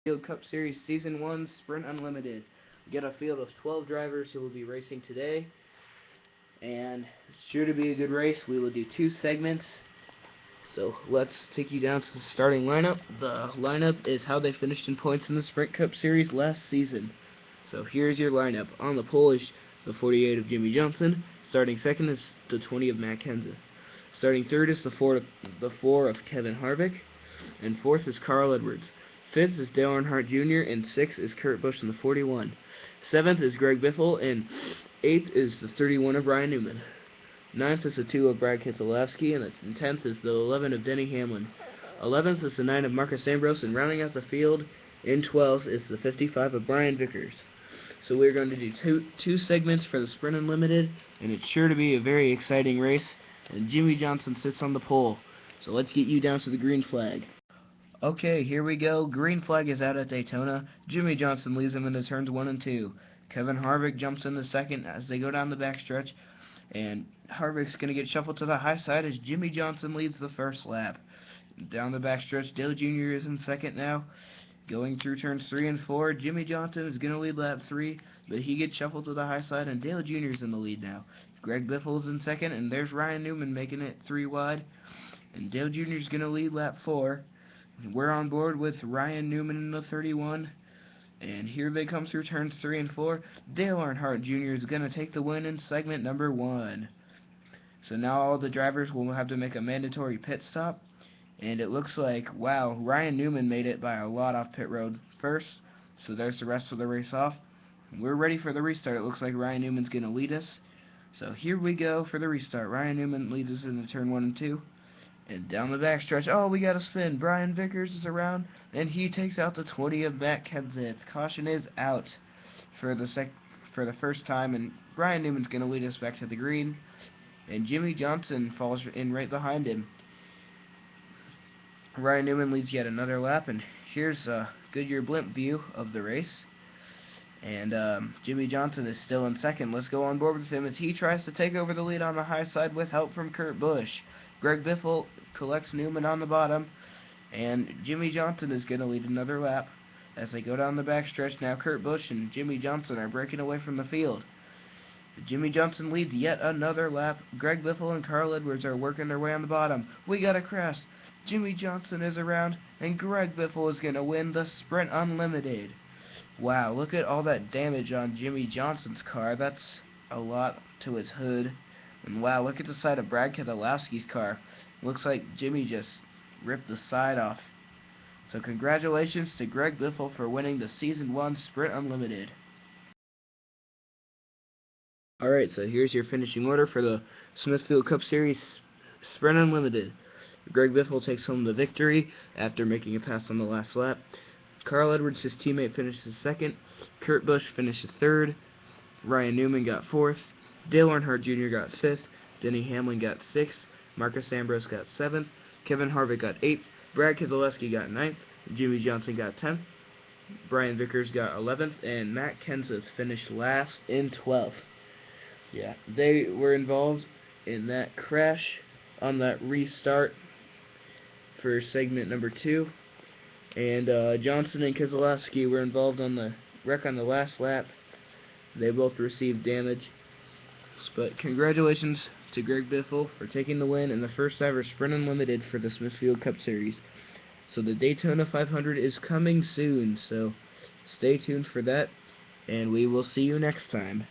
Smithfield Cup Series Season 1 Sprint Unlimited. We get a field of 12 drivers who will be racing today, and it's sure to be a good race. We will do two segments. So let's take you down to the starting lineup. The lineup is how they finished in points in the Sprint Cup Series last season. So here's your lineup. On the pole is the 48 of Jimmy Johnson. Starting second is the 20 of Matt Kenseth. Starting third is the 4 of Kevin Harvick. And fourth is Carl Edwards. Fifth is Dale Earnhardt Jr., and sixth is Kurt Busch in the 41. Seventh is Greg Biffle, and eighth is the 31 of Ryan Newman. Ninth is the 2 of Brad Keselowski, and the 10th is the 11 of Denny Hamlin. 11th is the 9 of Marcus Ambrose, and rounding out the field in 12th is the 55 of Brian Vickers. So we're going to do two segments for the Sprint Unlimited, and it's sure to be a very exciting race, and Jimmy Johnson sits on the pole. So let's get you down to the green flag. Okay, here we go. Green flag is out at Daytona. Jimmy Johnson leads them into turns 1 and 2. Kevin Harvick jumps in the second as they go down the backstretch, and Harvick's going to get shuffled to the high side as Jimmy Johnson leads the first lap. Down the backstretch, Dale Jr. is in second now. Going through turns 3 and 4, Jimmy Johnson is going to lead lap 3, but he gets shuffled to the high side, and Dale Jr. is in the lead now. Greg Biffle is in second, and there's Ryan Newman making it 3 wide. And Dale Jr. is going to lead lap 4. We're on board with Ryan Newman in the 31. And here they come through turns 3 and 4. Dale Earnhardt Jr. is going to take the win in segment number 1. So now all the drivers will have to make a mandatory pit stop. And it looks like, wow, Ryan Newman made it by a lot off pit road first. So there's the rest of the race off. We're ready for the restart. It looks like Ryan Newman's going to lead us. So here we go for the restart. Ryan Newman leads us into turn 1 and 2. And down the backstretch, oh, we got a spin. Brian Vickers is around, and he takes out the 20 of Matt Kenseth. Caution is out for the first time, and Brian Newman's going to lead us back to the green. And Jimmy Johnson falls in right behind him. Ryan Newman leads yet another lap, and here's a Goodyear blimp view of the race. And Jimmy Johnson is still in second. Let's go on board with him as he tries to take over the lead on the high side with help from Kurt Busch. Greg Biffle collects Newman on the bottom, and Jimmy Johnson is going to lead another lap as they go down the backstretch. Now Kurt Busch and Jimmy Johnson are breaking away from the field. Jimmy Johnson leads yet another lap. Greg Biffle and Carl Edwards are working their way on the bottom. We got a crash. Jimmy Johnson is around, and Greg Biffle is going to win the Sprint Unlimited. Wow, look at all that damage on Jimmy Johnson's car. That's a lot to his hood. And wow, look at the side of Brad Keselowski's car. Looks like Jimmy just ripped the side off. So congratulations to Greg Biffle for winning the Season 1 Sprint Unlimited. Alright, so here's your finishing order for the Smithfield Cup Series Sprint Unlimited. Greg Biffle takes home the victory after making a pass on the last lap. Carl Edwards, his teammate, finishes second. Kurt Busch finished third. Ryan Newman got fourth. Dale Earnhardt Jr. got fifth. Denny Hamlin got sixth. Marcus Ambrose got seventh. Kevin Harvick got eighth. Brad Keselowski got ninth. Jimmy Johnson got 10th. Brian Vickers got 11th. And Matt Kenseth finished last in 12th. Yeah, they were involved in that crash on that restart for segment number 2. And Johnson and Keselowski were involved on the wreck on the last lap. They both received damage. But congratulations to Greg Biffle for taking the win in the first ever Sprint Unlimited for the Smithfield Cup Series. So the Daytona 500 is coming soon, so stay tuned for that, and we will see you next time.